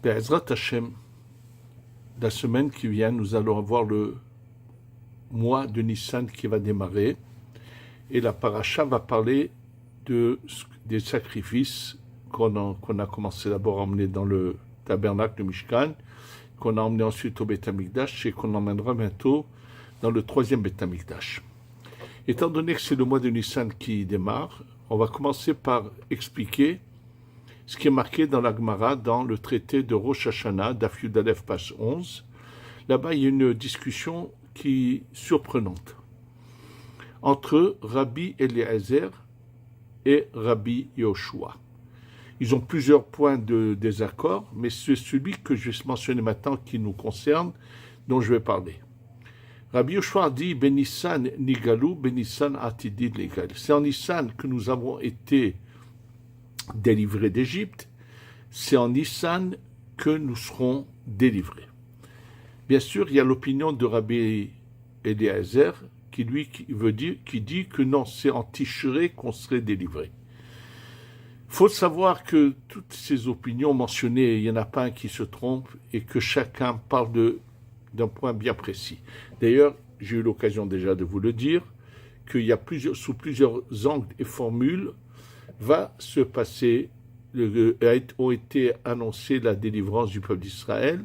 Be'ezrat Hashem, la semaine qui vient, nous allons avoir le mois de Nissan qui va démarrer et la paracha va parler des sacrifices qu'on a commencé d'abord à emmener dans le tabernacle de Mishkan, qu'on a emmené ensuite au Beth Amikdash et qu'on emmènera bientôt dans le troisième Beth Amikdash. Étant donné que c'est le mois de Nissan qui démarre, on va commencer par expliquer ce qui est marqué dans la Gemara, dans le traité de Rosh Hashanah, Daf Yud Aleph, page 11. Là-bas, il y a une discussion qui est surprenante entre Rabbi Eliezer et Rabbi Yoshua. Ils ont plusieurs points de désaccord, mais c'est celui que je vais mentionner maintenant qui nous concerne, dont je vais parler. Rabbi Yoshua dit « Ben Nissan nigalou, Ben Nissan atidid legal ». C'est en Nissan que nous avons été délivrés d'Égypte, c'est en Nissan que nous serons délivrés. Bien sûr, il y a l'opinion de Rabbi Eliezer qui dit que non, c'est en Tishré qu'on serait délivré. Il faut savoir que toutes ces opinions mentionnées, il n'y en a pas un qui se trompe et que chacun parle d'un point bien précis. D'ailleurs, j'ai eu l'occasion déjà de vous le dire, qu'il y a sous plusieurs angles et formules, va se passer, ont été annoncées la délivrance du peuple d'Israël,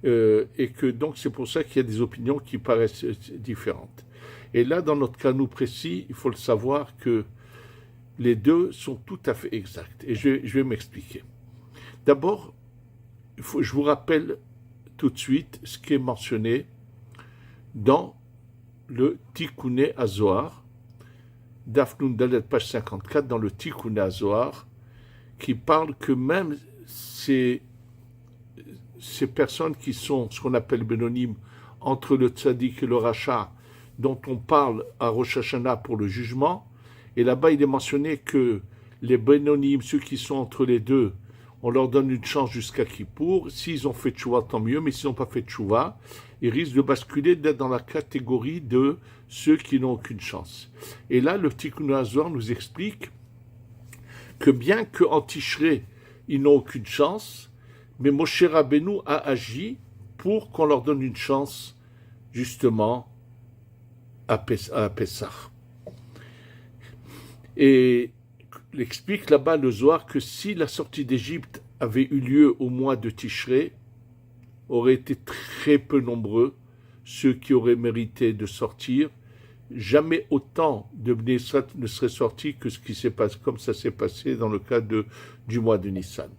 et que donc c'est pour ça qu'il y a des opinions qui paraissent différentes. Et là, dans notre cas, nous précis, il faut le savoir que les deux sont tout à fait exacts. Et je vais m'expliquer. D'abord, je vous rappelle tout de suite ce qui est mentionné dans le Tikkuné HaZohar, Daf Nun Dalet, page 54, dans le Tikkuné HaZohar, qui parle que même ces personnes qui sont ce qu'on appelle bénonymes entre le tzaddik et le rachat, dont on parle à Rosh Hashanah pour le jugement, et là-bas il est mentionné que les bénonymes, ceux qui sont entre les deux, on leur donne une chance jusqu'à Kippour. S'ils ont fait tchouva, tant mieux, mais s'ils n'ont pas fait tchouva, ils risquent de basculer, d'être dans la catégorie de ceux qui n'ont aucune chance. Et là, le Tikkuné HaZohar nous explique que bien qu'en Tishré, ils n'ont aucune chance, mais Moshe Rabbeinu a agi pour qu'on leur donne une chance, justement, à Pessah. Et il explique là-bas le Zohar que si la sortie d'Égypte avait eu lieu au mois de Tishré, auraient été très peu nombreux ceux qui auraient mérité de sortir. Jamais autant de Bnei Israël ne seraient sortis que ce qui s'est passé, comme ça s'est passé dans le cas du mois de Nissan.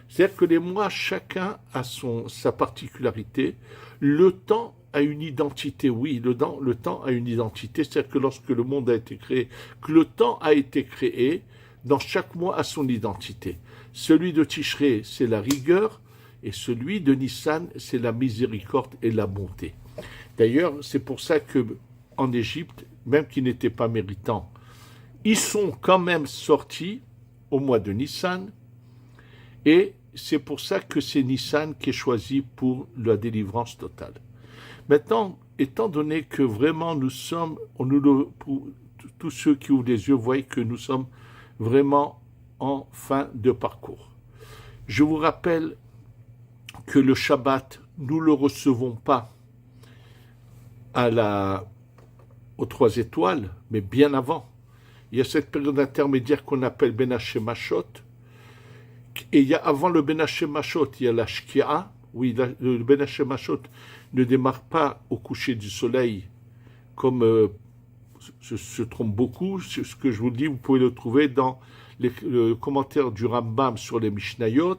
C'est-à-dire que les mois, chacun a sa particularité. Le temps a une identité, oui, le temps a une identité. C'est-à-dire que lorsque le monde a été créé, que le temps a été créé, dans chaque mois a son identité. Celui de Tishré, c'est la rigueur, et celui de Nissan, c'est la miséricorde et la bonté. D'ailleurs, c'est pour ça que en Égypte, même qu'ils n'étaient pas méritants, ils sont quand même sortis au mois de Nissan, et c'est pour ça que c'est Nissan qui est choisi pour la délivrance totale. Maintenant, étant donné que vraiment nous sommes, pour tous ceux qui ouvrent les yeux voient que nous sommes vraiment en fin de parcours. Je vous rappelle que le Shabbat, nous ne le recevons pas aux 3 étoiles, mais bien avant. Il y a cette période intermédiaire qu'on appelle Ben Hashemashot, et il y a avant le Ben Hashemashot, il y a la Shkia. Oui, le Ben Hashemashot ne démarre pas au coucher du soleil, comme se trompe beaucoup. Ce que je vous dis, vous pouvez le trouver dans le commentaire du Rambam sur les Mishnayot,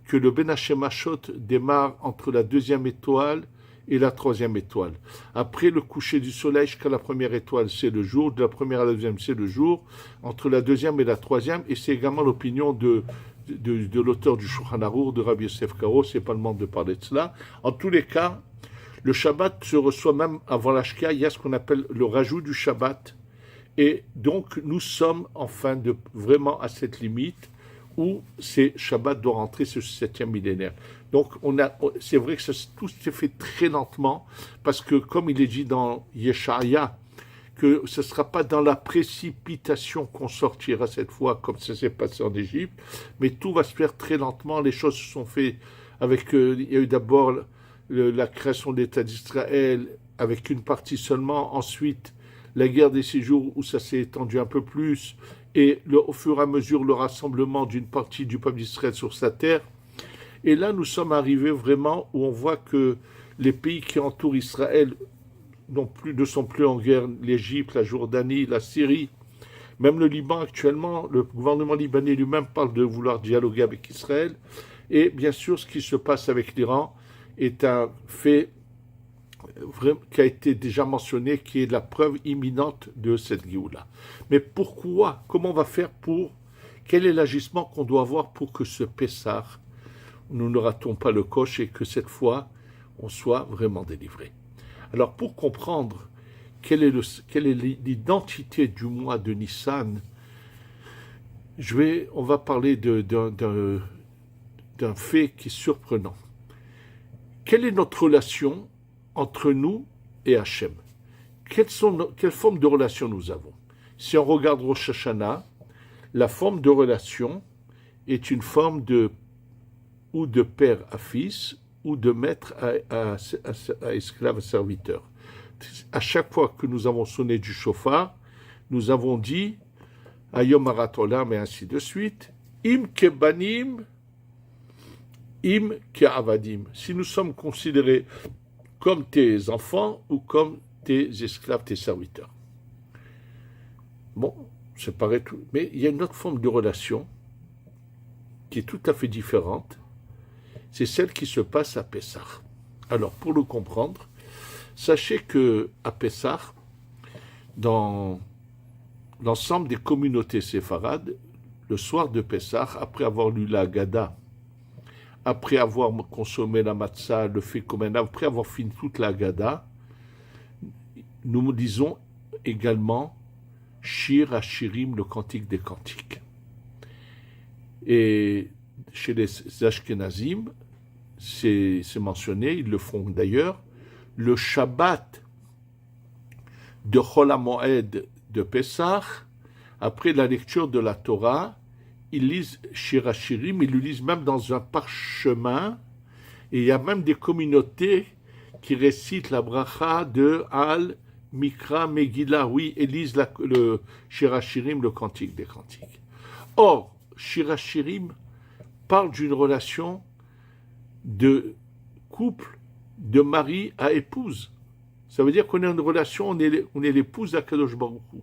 que le Ben Hashemashot démarre entre la 2e étoile et la 3e étoile. Après le coucher du soleil jusqu'à la 1re étoile, c'est le jour. De la 1re à la 2e, c'est le jour. Entre la 2e et la 3e, et c'est également l'opinion de l'auteur du Shulchan Aruch, de Rabbi Yosef Karo, c'est pas le moment de parler de cela. En tous les cas, le Shabbat se reçoit même avant la Shkia, il y a ce qu'on appelle le rajout du Shabbat. Et donc, nous sommes vraiment à cette limite où Shabbat doit rentrer ce 7e millénaire. Donc, c'est vrai que tout s'est fait très lentement, parce que, comme il est dit dans Yeshaya, que ce ne sera pas dans la précipitation qu'on sortira cette fois, comme ça s'est passé en Égypte, mais tout va se faire très lentement. Les choses se sont faites il y a eu d'abord la création de l'État d'Israël avec une partie seulement, ensuite la guerre des 6 jours où ça s'est étendu un peu plus, et au fur et à mesure le rassemblement d'une partie du peuple d'Israël sur sa terre. Et là, nous sommes arrivés vraiment où on voit que les pays qui entourent Israël ne sont plus en guerre, l'Égypte, la Jordanie, la Syrie, même le Liban actuellement, le gouvernement libanais lui-même parle de vouloir dialoguer avec Israël. Et bien sûr, ce qui se passe avec l'Iran est un fait qui a été déjà mentionné, qui est la preuve imminente de cette Géoula. Mais pourquoi? Comment on va faire pour... Quel est l'agissement qu'on doit avoir pour que ce Pessah, nous ne ratons pas le coche et que cette fois, on soit vraiment délivré? Alors, pour comprendre quelle est l'identité du mois de Nissan, on va parler d'un fait qui est surprenant. Quelle est notre relation entre nous et Hachem? Quelle forme de relation nous avons? Si on regarde Rosh Hashanah, la forme de relation est une forme ou de père à fils, ou de maître à esclave, à serviteur. À chaque fois que nous avons sonné du shofar, nous avons dit Ayom Harat Olam et ainsi de suite, Im kebanim, im ke'avadim. Si nous sommes considérés comme tes enfants ou comme tes esclaves, tes serviteurs. Bon, ça paraît tout. Mais il y a une autre forme de relation qui est tout à fait différente. C'est celle qui se passe à Pessah. Alors, pour le comprendre, sachez que à Pessah, dans l'ensemble des communautés séfarades, le soir de Pessah, après avoir lu la Haggadah, après avoir consommé la matzah, le fécomen, après avoir fini toute la Haggadah, nous disons également Shir HaShirim, le cantique des cantiques. Et chez les Ashkenazim, c'est mentionné, ils le font d'ailleurs, le Shabbat de Chol HaMoed de Pessah, après la lecture de la Torah, ils lisent Shir HaShirim, ils le lisent même dans un parchemin, et il y a même des communautés qui récitent la bracha de Al Mikra Megillah, oui, et lisent le Shir HaShirim, le cantique des cantiques. Or, Shir HaShirim parle d'une relation de couple, de mari à épouse. Ça veut dire qu'on est en relation, on est l'épouse d'Akadosh Baruch Hu.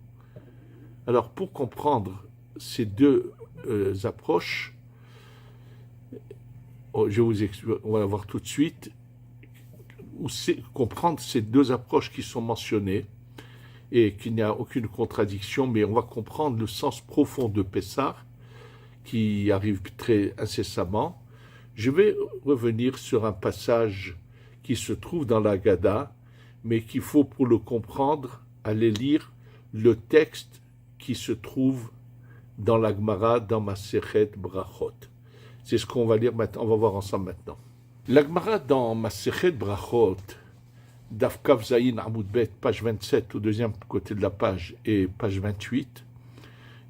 Alors, pour comprendre ces deux approches, on va la voir tout de suite, comprendre ces deux approches qui sont mentionnées et qu'il n'y a aucune contradiction, mais on va comprendre le sens profond de Pessah qui arrive très incessamment. Je vais revenir sur un passage qui se trouve dans la Haggadah, mais qu'il faut, pour le comprendre, aller lire le texte qui se trouve dans la Gemara, dans Masechet Brachot. C'est ce qu'on va lire maintenant, on va voir ensemble maintenant. La Gemara dans Masechet Brachot, Daf Kav Zayin Amud Bet, page 27, au deuxième côté de la page, et page 28,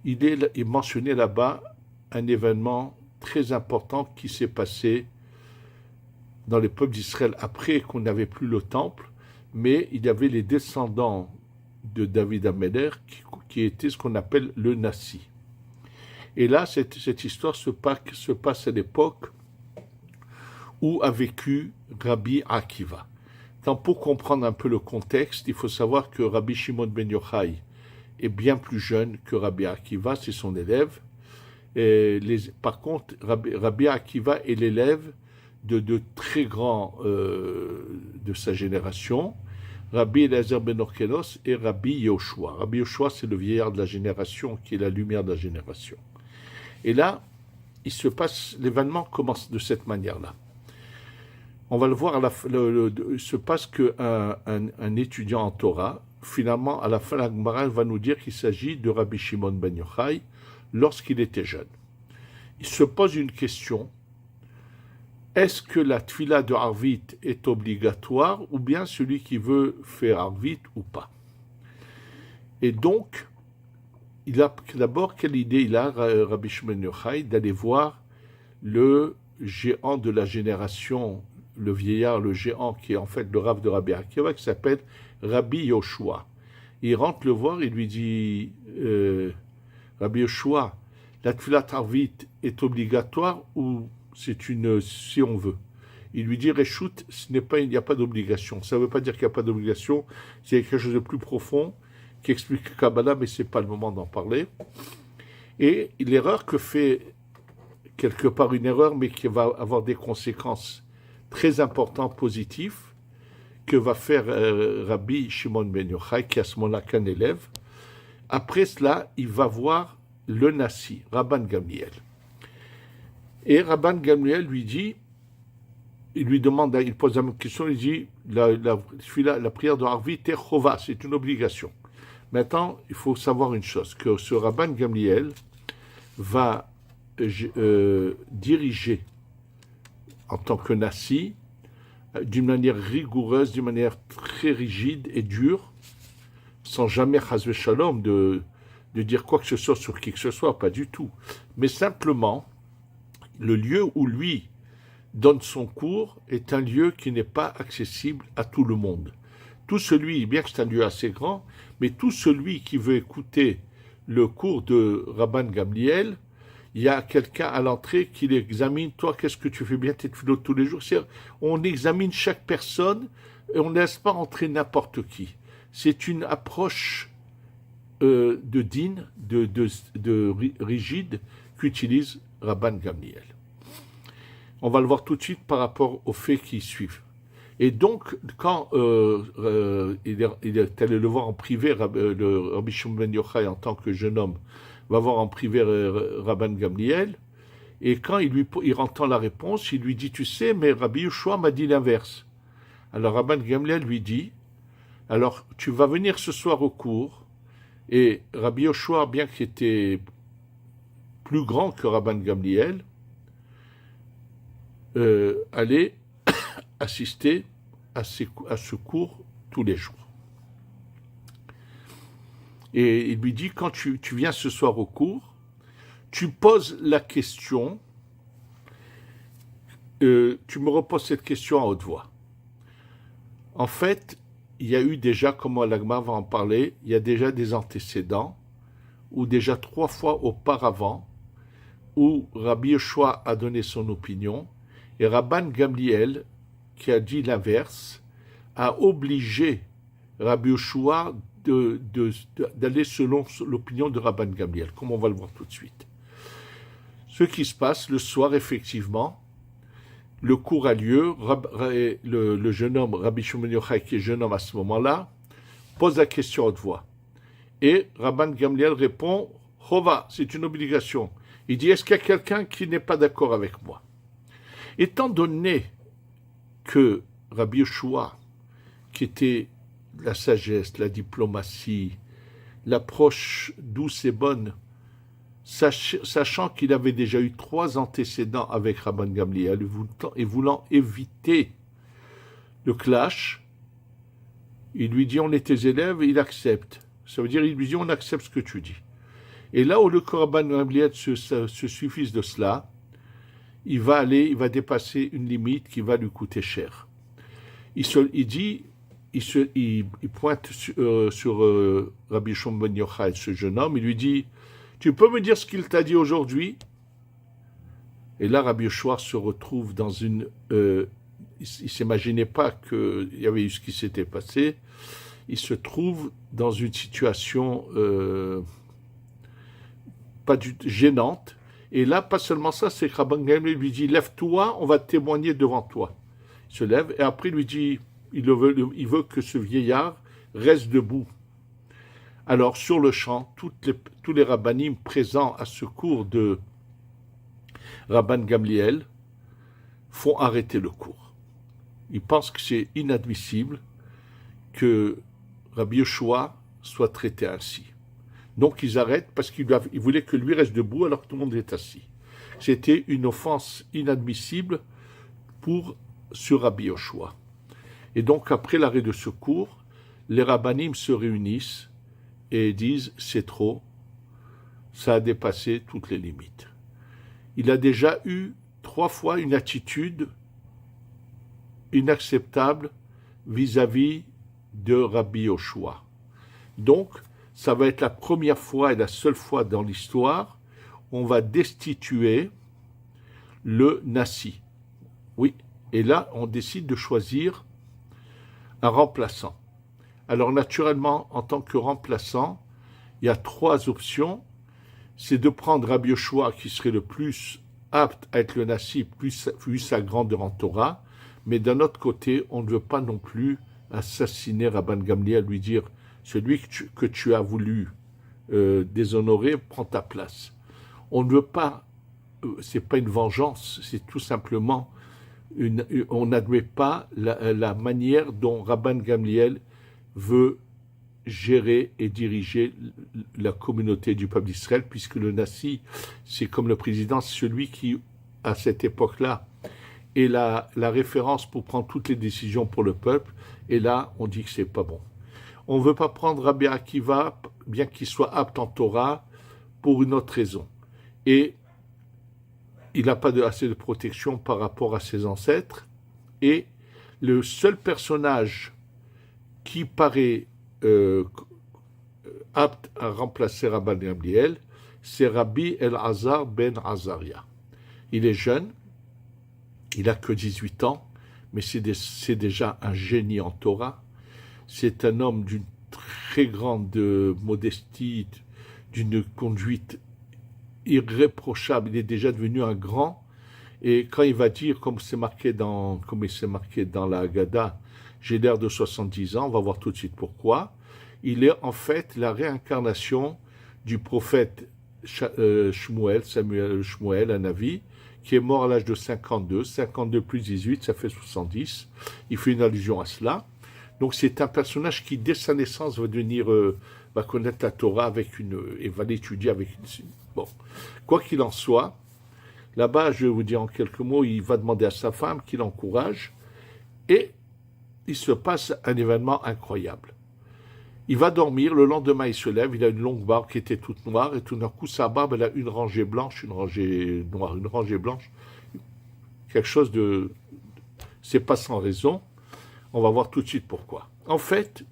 il est mentionné là-bas un événement très important qui s'est passé dans les peuples d'Israël après qu'on n'avait plus le temple, mais il y avait les descendants de David Améler qui étaient ce qu'on appelle le Nassi. Et là, cette histoire se passe à l'époque où a vécu Rabbi Akiva. Donc, pour comprendre un peu le contexte, il faut savoir que Rabbi Shimon ben Yochai est bien plus jeune que Rabbi Akiva, c'est son élève. Par contre, Rabbi Akiva est l'élève de très grands de sa génération, Rabbi Eliezer ben Orkenos et Rabbi Yehoshua. Rabbi Yehoshua, c'est le vieillard de la génération, qui est la lumière de la génération. Et là, l'événement commence de cette manière-là. On va le voir, il se passe qu'un étudiant en Torah, finalement, à la fin, la Gemara va nous dire qu'il s'agit de Rabbi Shimon ben Yochai lorsqu'il était jeune. Il se pose une question. Est-ce que la tfila de Arvit est obligatoire ou bien celui qui veut faire Arvit ou pas? Et donc, d'abord, quelle idée il a, Rabbi Shimon Yochai, d'aller voir le géant de la génération, le vieillard, le géant, qui est en fait le Rav de Rabbi Akiva, qui s'appelle Rabbi Yoshua. Il rentre le voir et lui dit Rabbi Yoshua, la Tfilat Arvit est obligatoire ou c'est une si on veut? Il lui dit Réchout, il n'y a pas d'obligation. Ça ne veut pas dire qu'il n'y a pas d'obligation, c'est quelque chose de plus profond qui explique Kabbalah, mais ce n'est pas le moment d'en parler. Et l'erreur que fait, quelque part une erreur, mais qui va avoir des conséquences très importantes, positives, que va faire Rabbi Shimon ben Yochai, qui est à ce moment-là qu'un élève. Après cela, il va voir le Nassi, Rabban Gamliel. Et Rabban Gamliel lui dit, il lui demande, il pose la même question, il dit, la prière de Harvit est chova, c'est une obligation. Maintenant, il faut savoir une chose, que ce Rabban Gamliel va diriger en tant que Nassi, d'une manière rigoureuse, d'une manière très rigide et dure, sans jamais, chasvé shalom, de dire quoi que ce soit sur qui que ce soit, pas du tout. Mais simplement, le lieu où lui donne son cours est un lieu qui n'est pas accessible à tout le monde. Tout celui, bien que c'est un lieu assez grand, mais tout celui qui veut écouter le cours de Rabban Gamliel, il y a quelqu'un à l'entrée qui l'examine. Toi, qu'est-ce que tu fais bien tes tefilot tous les jours? On examine chaque personne et on ne laisse pas entrer n'importe qui. C'est une approche de din, de rigide qu'utilise Rabban Gamliel. On va le voir tout de suite par rapport aux faits qui suivent. Et donc, quand il est allé le voir en privé, le Rabbi Shimon ben Yochai, en tant que jeune homme, va voir en privé Rabban Gamliel, et quand il entend la réponse, il lui dit, tu sais, mais Rabbi Yoshua m'a dit l'inverse. Alors Rabban Gamliel lui dit, alors tu vas venir ce soir au cours, et Rabbi Yoshua, bien qu'il était plus grand que Rabban Gamliel, allait assister à ce cours tous les jours. Et il lui dit, quand tu viens ce soir au cours, tu poses la question, tu me reposes cette question à haute voix. En fait, il y a eu déjà, comme l'Agma va en parler, il y a déjà des antécédents, ou déjà 3 fois auparavant, où Rabbi Yoshua a donné son opinion, et Rabban Gamliel, qui a dit l'inverse, a obligé Rabbi Yoshua d'aller selon l'opinion de Rabban Gamliel, comme on va le voir tout de suite. Ce qui se passe, le soir, effectivement, le cours a lieu, le jeune homme, Rabbi Shimon Yochai, qui est jeune homme à ce moment-là, pose la question à haute voix. Et Rabban Gamliel répond, Chova, c'est une obligation. Il dit, est-ce qu'il y a quelqu'un qui n'est pas d'accord avec moi? Étant donné que Rabbi Yoshua, qui était la sagesse, la diplomatie, l'approche douce et bonne, sachant qu'il avait déjà eu 3 antécédents avec Rabban Gamliel et voulant éviter le clash, il lui dit, on est tes élèves, et il accepte. Ça veut dire, il lui dit, on accepte ce que tu dis. Et là où le Rabban Gamliel se suffise de cela, il va dépasser une limite qui va lui coûter cher. Il pointe sur Rabbi Shimon ben Yochai, ce jeune homme, il lui dit, tu peux me dire ce qu'il t'a dit aujourd'hui? Et là, Rabbi Yoshua se retrouve dans une... il ne s'imaginait pas qu'il y avait eu ce qui s'était passé. Il se trouve dans une situation gênante. Et là, pas seulement ça, c'est que Rabban Gamliel lui dit, lève-toi, on va témoigner devant toi. Il se lève et après il lui dit, il veut que ce vieillard reste debout. Alors, sur le champ, tous les rabbanim présents à ce cours de Rabban Gamliel font arrêter le cours. Ils pensent que c'est inadmissible que Rabbi Yoshua soit traité ainsi. Donc, ils arrêtent parce qu'ils voulaient que lui reste debout alors que tout le monde est assis. C'était une offense inadmissible sur Rabbi Yoshua. Et donc, après l'arrêt de ce cours, les rabbanim se réunissent et disent, c'est trop, ça a dépassé toutes les limites. Il a déjà eu 3 fois une attitude inacceptable vis-à-vis de Rabbi Yoshua. Donc, ça va être la première fois et la seule fois dans l'histoire où on va destituer le Nassi. Oui, et là, on décide de choisir un remplaçant. Alors, naturellement, en tant que remplaçant, il y a 3 options. C'est de prendre Rabbi Yoshua, qui serait le plus apte à être le Nassi, vu sa grandeur en Torah, mais d'un autre côté, on ne veut pas non plus assassiner Rabban Gamliel, lui dire « Celui que tu as voulu déshonorer, prend ta place ». On ne veut pas, c'est pas une vengeance, c'est tout simplement, on n'admet pas la manière dont Rabban Gamliel veut gérer et diriger la communauté du peuple d'Israël, puisque le Nassi, c'est comme le président, celui qui, à cette époque-là, est la référence pour prendre toutes les décisions pour le peuple, et là, on dit que c'est pas bon. On ne veut pas prendre Rabbi Akiva, bien qu'il soit apte en Torah, pour une autre raison. Et il n'a pas assez de protection par rapport à ses ancêtres, et le seul personnage qui paraît apte à remplacer Rabban Gamliel, c'est Rabbi Elazar ben Azaria. Il est jeune, il n'a que 18 ans, mais c'est déjà un génie en Torah. C'est un homme d'une très grande modestie, d'une conduite irréprochable. Il est déjà devenu un grand. Et quand il va dire, comme il s'est marqué dans la Haggadah, j'ai l'air de 70 ans, on va voir tout de suite pourquoi. Il est en fait la réincarnation du prophète Shmuel, Samuel Shmuel, un Navi, qui est mort à l'âge de 52. 52 plus 18, ça fait 70. Il fait une allusion à cela. Donc c'est un personnage qui, dès sa naissance, va connaître la Torah et va l'étudier avec une... Bon, quoi qu'il en soit, là-bas, je vais vous dire en quelques mots, il va demander à sa femme qu'il l'encourage, et il se passe un événement incroyable. Il va dormir, le lendemain il se lève, il a une longue barbe qui était toute noire, et tout d'un coup sa barbe elle a une rangée blanche, une rangée noire, une rangée blanche. Quelque chose de... C'est pas sans raison, on va voir tout de suite pourquoi. En fait,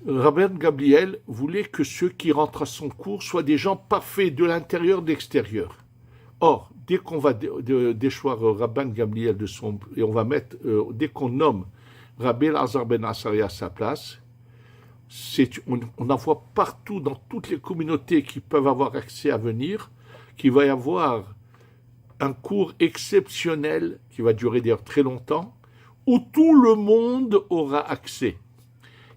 Rabban Gamliel voulait que ceux qui rentrent à son cours soient des gens parfaits de l'intérieur et de l'extérieur. Or, dès qu'on va déchoir Rabban Gamliel de son... et on va mettre... dès qu'on nomme Rabbi Elazar ben Azaria à sa place, on en voit partout dans toutes les communautés qui peuvent avoir accès à venir, qu'il va y avoir un cours exceptionnel qui va durer d'ailleurs très longtemps, où tout le monde aura accès.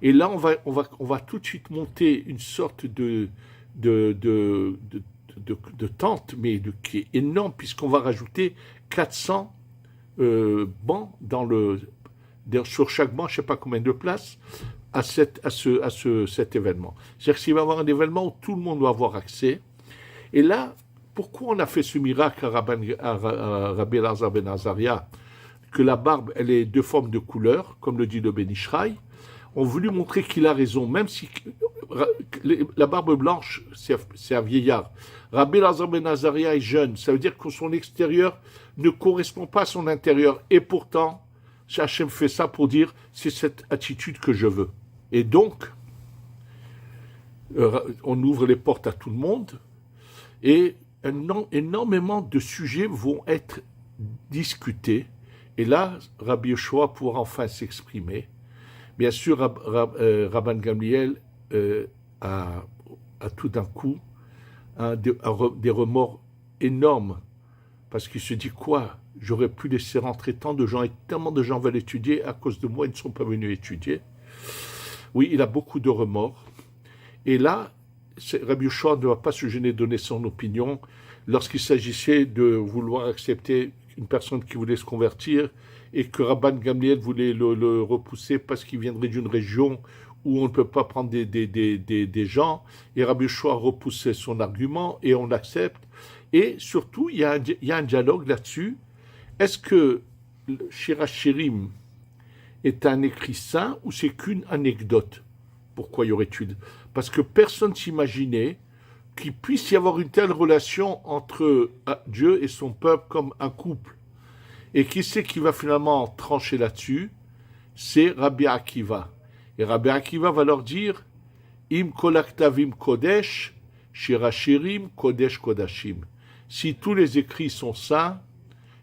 Et là, on va tout de suite monter une sorte de tente, mais qui est énorme, puisqu'on va rajouter 400 bancs sur chaque banc, je ne sais pas combien de places, à cet événement. C'est-à-dire qu'il va y avoir un événement où tout le monde va avoir accès. Et là, pourquoi on a fait ce miracle à Rabbi Elazar ben Azaria, que la barbe, elle est de forme de couleur, comme le dit le Ben Ishraï, on voulu montrer qu'il a raison, même si la barbe blanche, c'est un vieillard. Rabbi Elazar ben Azaria est jeune, ça veut dire que son extérieur ne correspond pas à son intérieur. Et pourtant, Hachem fait ça pour dire, c'est cette attitude que je veux. Et donc, on ouvre les portes à tout le monde, et énormément de sujets vont être discutés. Et là, Rabbi Yoshua pourra enfin s'exprimer. Bien sûr, Rabban Gamliel a tout d'un coup des remords énormes, parce qu'il se dit quoi ? J'aurais pu laisser rentrer tant de gens, et tellement de gens veulent étudier, à cause de moi, ils ne sont pas venus étudier. Oui, il a beaucoup de remords. Et là, Rabbi Yoshua ne va pas se gêner de donner son opinion lorsqu'il s'agissait de vouloir accepter une personne qui voulait se convertir, et que Rabban Gamliel voulait le repousser parce qu'il viendrait d'une région où on ne peut pas prendre des gens, et Rabbi Yoshua repoussait son argument, et on l'accepte. Et surtout, il y a un dialogue là-dessus. Est-ce que Shir HaShirim est un écrit saint, ou c'est qu'une anecdote? Pourquoi y aurait-il? Parce que personne s'imaginait qu'il puisse y avoir une telle relation entre Dieu et son peuple comme un couple. Et qui c'est qui va finalement trancher là-dessus? C'est Rabbi Akiva. Et Rabbi Akiva va leur dire Im kolaktavim kodesh, shirachirim kodesh kodashim. Si tous les écrits sont saints,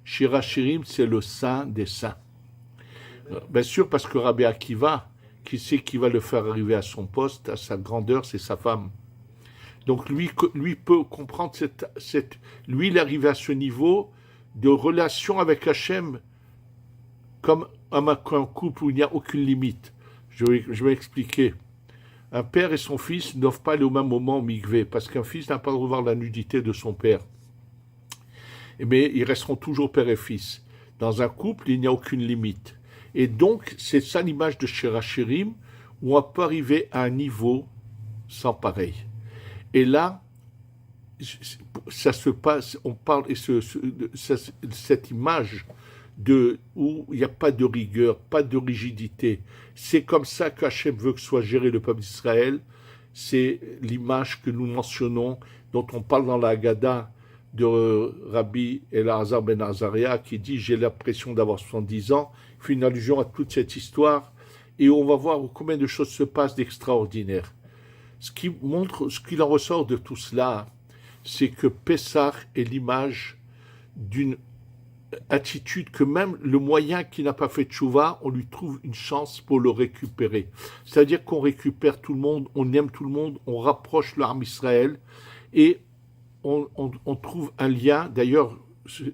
shirachirim c'est le saint des saints. Bien sûr, parce que Rabbi Akiva, qui c'est qui va le faire arriver à son poste, à sa grandeur, c'est sa femme. Donc lui peut comprendre lui il est arrivé à ce niveau de relation avec Hachem comme un couple où il n'y a aucune limite. Je vais expliquer. Un père et son fils ne doivent pas aller au même moment au mikvé, parce qu'un fils n'a pas le droit de voir la nudité de son père. Mais ils resteront toujours père et fils. Dans un couple, il n'y a aucune limite. Et donc, c'est ça l'image de Shirachirim, où on peut arriver à un niveau sans pareil. Et là, ça se passe, on parle, et cette image où il n'y a pas de rigueur, pas de rigidité. C'est comme ça qu'Hachem veut que soit géré le peuple d'Israël. C'est l'image que nous mentionnons, dont on parle dans la Haggadah de Rabbi Elazar ben Azaria, qui dit « J'ai l'impression d'avoir 70 ans ». Il fait une allusion à toute cette histoire, et on va voir combien de choses se passent d'extraordinaire. Ce qui en ressort de tout cela, c'est que Pessah est l'image d'une attitude que même le moyen qui n'a pas fait tchouva, on lui trouve une chance pour le récupérer. C'est-à-dire qu'on récupère tout le monde, on aime tout le monde, on rapproche l'arme Israël et on trouve un lien. D'ailleurs,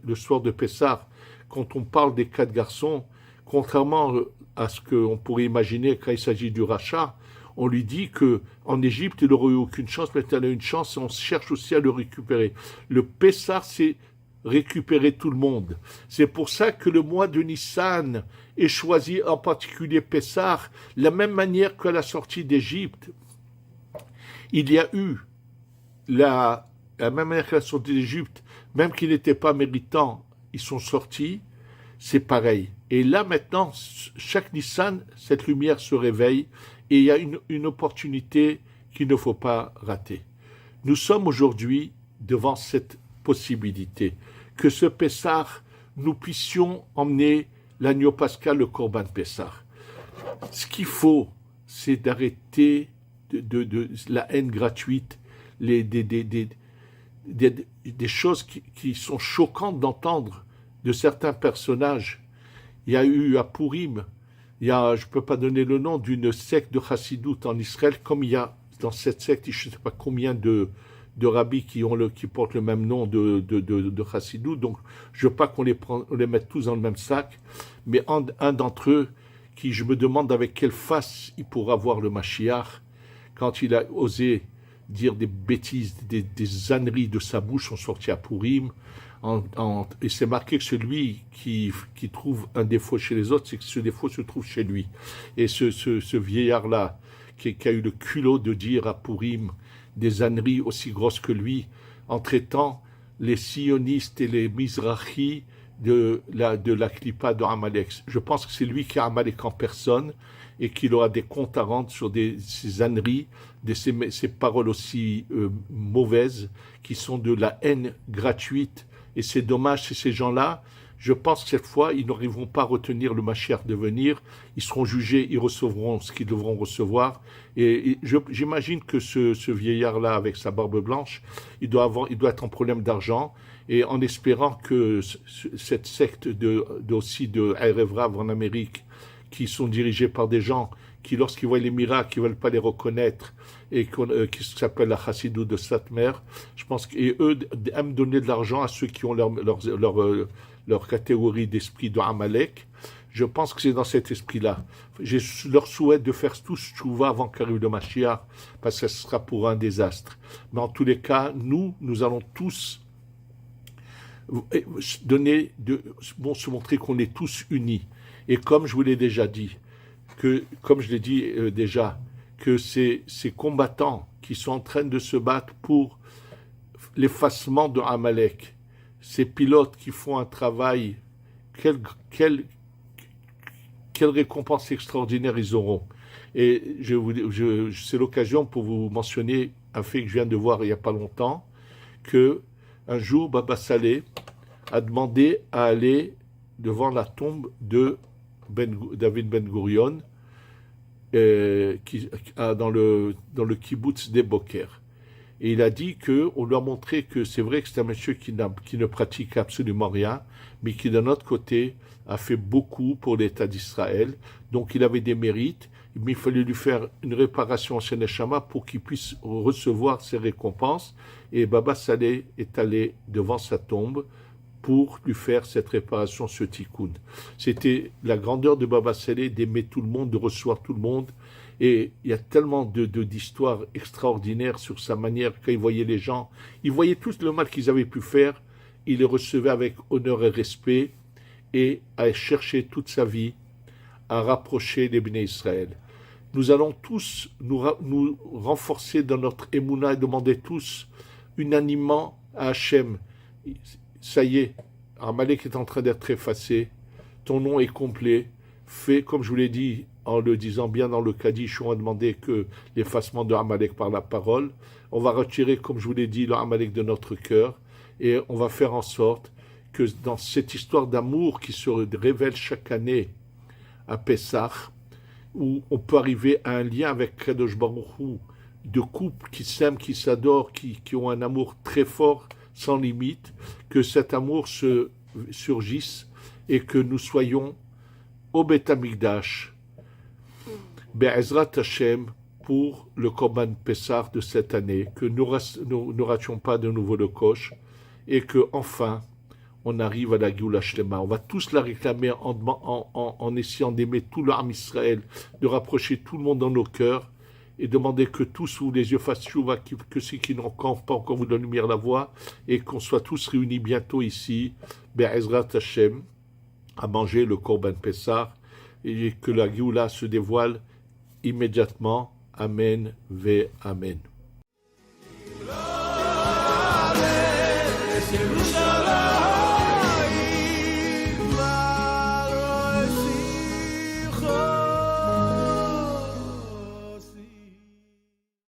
le soir de Pessah, quand on parle des 4 garçons, contrairement à ce qu'on pourrait imaginer quand il s'agit du rachat, on lui dit qu'en Égypte, il n'aurait eu aucune chance, mais il a une chance et on cherche aussi à le récupérer. Le Pessah, c'est récupérer tout le monde. C'est pour ça que le mois de Nissan est choisi, en particulier Pessah, la même manière qu'à la sortie d'Égypte. Il y a eu la même manière qu'à la sortie d'Égypte, même qu'ils n'étaient pas méritants, ils sont sortis, c'est pareil. Et là maintenant, chaque Nissan, cette lumière se réveille et il y a une opportunité qu'il ne faut pas rater. Nous sommes aujourd'hui devant cette possibilité que ce Pessah, nous puissions emmener l'agneau pascal, le Corban Pessah. Ce qu'il faut, c'est d'arrêter de la haine gratuite, des choses qui sont choquantes d'entendre de certains personnages. Il y a eu à Purim, je ne peux pas donner le nom, d'une secte de Chassidoute en Israël, comme il y a dans cette secte, je ne sais pas combien de rabbis qui portent le même nom de Chassidoute, donc je ne veux pas qu'on les mette tous dans le même sac, mais un d'entre eux, qui je me demande avec quelle face il pourra voir le Mashiach, quand il a osé dire des bêtises, des âneries de sa bouche sont sorties à Purim, et c'est marqué que celui qui trouve un défaut chez les autres, c'est que ce défaut se trouve chez lui. Et ce vieillard-là, qui a eu le culot de dire à Purim des âneries aussi grosses que lui, en traitant les sionistes et les mizrachis de la clipa de Amalek. Je pense que c'est lui qui a Amalek en personne et qu'il aura des comptes à rendre sur ces âneries, ces paroles aussi mauvaises, qui sont de la haine gratuite. Et c'est dommage, c'est ces gens-là, je pense que cette fois, ils n'arriveront pas à retenir le Mashiach de venir, ils seront jugés, ils recevront ce qu'ils devront recevoir. Et j'imagine que ce vieillard-là, avec sa barbe blanche, il doit être en problème d'argent, et en espérant que cette secte aussi de Erev Rav en Amérique, qui sont dirigés par des gens qui, lorsqu'ils voient les miracles, qui ne veulent pas les reconnaître, et qui s'appelle la Chassidou de Satmer, je pense qu'eux aiment donner de l'argent à ceux qui ont leur catégorie d'esprit de Amalek. Je pense que c'est dans cet esprit-là. Je leur souhaite de faire tous tchouva avant qu'arrive le Mashiach, parce que ce sera pour un désastre. Mais en tous les cas, nous allons tous se montrer qu'on est tous unis. Et comme je vous l'ai déjà dit, comme je l'ai dit déjà, que ces combattants qui sont en train de se battre pour l'effacement de Amalek, ces pilotes qui font un travail, quelle récompense extraordinaire ils auront. Et c'est l'occasion pour vous mentionner un fait que je viens de voir il n'y a pas longtemps, que un jour, Baba Saleh a demandé à aller devant la tombe de David Ben Gurion, dans le kibbutz des Boker. Et il a dit qu'on lui a montré que c'est vrai que c'est un monsieur qui ne pratique absolument rien, mais qui d'un autre côté a fait beaucoup pour l'État d'Israël. Donc il avait des mérites, mais il fallait lui faire une réparation en Sheneshama pour qu'il puisse recevoir ses récompenses. Et Baba Saleh est allé devant sa tombe pour lui faire cette réparation, ce tikkun. C'était la grandeur de Baba Saleh d'aimer tout le monde, de recevoir tout le monde. Et il y a tellement d'histoires extraordinaires sur sa manière, quand il voyait les gens, il voyait tout le mal qu'ils avaient pu faire, il les recevait avec honneur et respect, et a cherché toute sa vie à rapprocher les Béné Israël. Nous allons tous nous renforcer dans notre émouna et demander tous unanimement à Hachem, ça y est, Amalek est en train d'être effacé, ton nom est complet, fais comme je vous l'ai dit, en le disant bien dans le Kaddish, on a demandé que l'effacement de Amalek par la parole, on va retirer, comme je vous l'ai dit, le Amalek de notre cœur, et on va faire en sorte que dans cette histoire d'amour qui se révèle chaque année à Pessah, où on peut arriver à un lien avec Kadosh Baruch Hu, de couples qui s'aiment, qui s'adorent, qui ont un amour très fort, sans limite, que cet amour se surgisse et que nous soyons au Beth Amikdash, Be'ezrat Hashem, pour le Korban Pessah de cette année, que nous ne rations pas de nouveau le kosh, et que enfin on arrive à la Géoula Shlema. On va tous la réclamer en essayant d'aimer tout l'âme Israël, de rapprocher tout le monde dans nos cœurs, et demander que tous ouvrent les yeux fassent chouva, que ceux qui n'ont pas encore vu la lumière la voient, et qu'on soit tous réunis bientôt ici, Be'ezrat Hashem, à manger le Korban Pessah, et que la Géoula se dévoile immédiatement. Amen ve Amen.